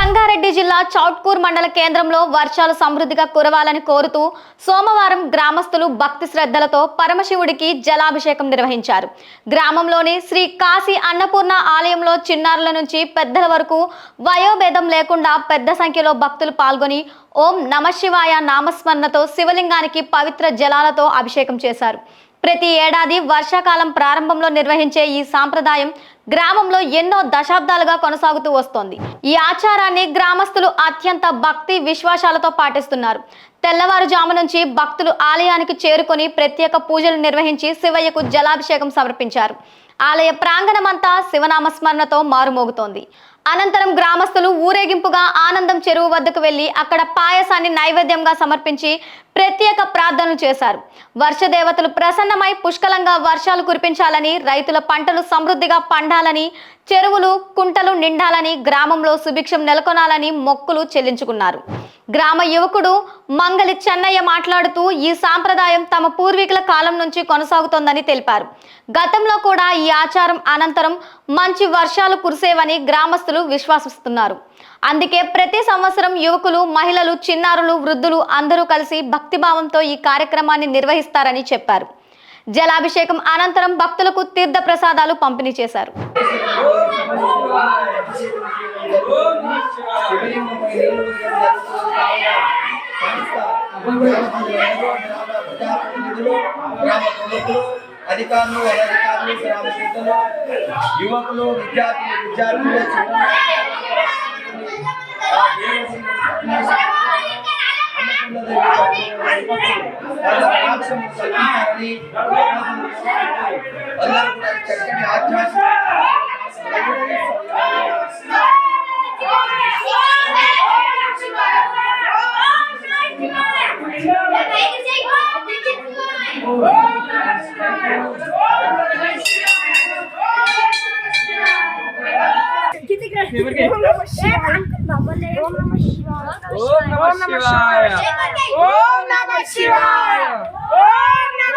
రంగారెడ్డి జిల్లా చౌట్కూర్ మండల కేంద్రంలో వర్షాలు సమృద్ధిగా కురవాలని కోరుతూ సోమవారం గ్రామస్తులు భక్తి శ్రద్ధలతో పరమశివుడికి జలాభిషేకం నిర్వహించారు. గ్రామంలోని శ్రీ కాశీ అన్నపూర్ణ ఆలయంలో చిన్నారుల నుంచి పెద్దల వరకు వయోభేదం లేకుండా పెద్ద సంఖ్యలో భక్తులు పాల్గొని ఓం నమశివాయ నామస్మరణతో శివలింగానికి పవిత్ర జలాలతో అభిషేకం చేశారు. ప్రతి ఏడాది వర్షాకాలం ప్రారంభంలో నిర్వహించే ఈ సాంప్రదాయం గ్రామంలో ఎన్నో దశాబ్దాలుగా కొనసాగుతూ వస్తోంది. ఈ ఆచారాన్ని గ్రామస్తులు అత్యంత భక్తి విశ్వాసాలతో పాటిస్తున్నారు. తెల్లవారుజాము నుంచి భక్తులు ఆలయానికి చేరుకొని ప్రత్యేక పూజలు నిర్వహించి శివయ్యకు జలాభిషేకం సమర్పించారు. ఆలయ ప్రాంగణమంతా శివనామస్మరణతో మారుమోగుతోంది. అనంతరం గ్రామస్తులు ఊరేగింపుగా ఆనందం చెరువు వద్దకు వెళ్లి అక్కడ పాయసాన్ని నైవేద్యంగా సమర్పించి ప్రత్యేక ప్రార్థనలు చేశారు. వర్షదేవతలు ప్రసన్నమై పుష్కలంగా వర్షాలు కురిపించాలని, రైతుల పంటలు సమృద్ధిగా పండాలని, చెరువులు కుంటలు నిండాలని, గ్రామంలో సుభిక్షం నెలకొనాలని మొక్కులు చెల్లించుకున్నారు. గ్రామ యువకుడు మంగలి చెన్నయ్య మాట్లాడుతూ ఈ సాంప్రదాయం తమ పూర్వీకుల కాలం నుంచి కొనసాగుతోందని తెలిపారు. గతంలో కూడా ఈ ఆచారం అనంతరం మంచి వర్షాలు కురిసేవని గ్రామస్తులు విశ్వసిస్తున్నారు. అందుకే ప్రతి సంవత్సరం యువకులు, మహిళలు, చిన్నారులు, వృద్ధులు అందరూ కలిసి భక్తిభావంతో ఈ కార్యక్రమాన్ని నిర్వహిస్తారని చెప్పారు. జలాభిషేకం అనంతరం భక్తులకు తీర్థ ప్రసాదాలు పంపిణీ చేశారు. అధికారులు, అనధికారులు, గ్రామ పెద్దలు, యువకులు, విద్యార్థులు ఓం నమః శివాయ.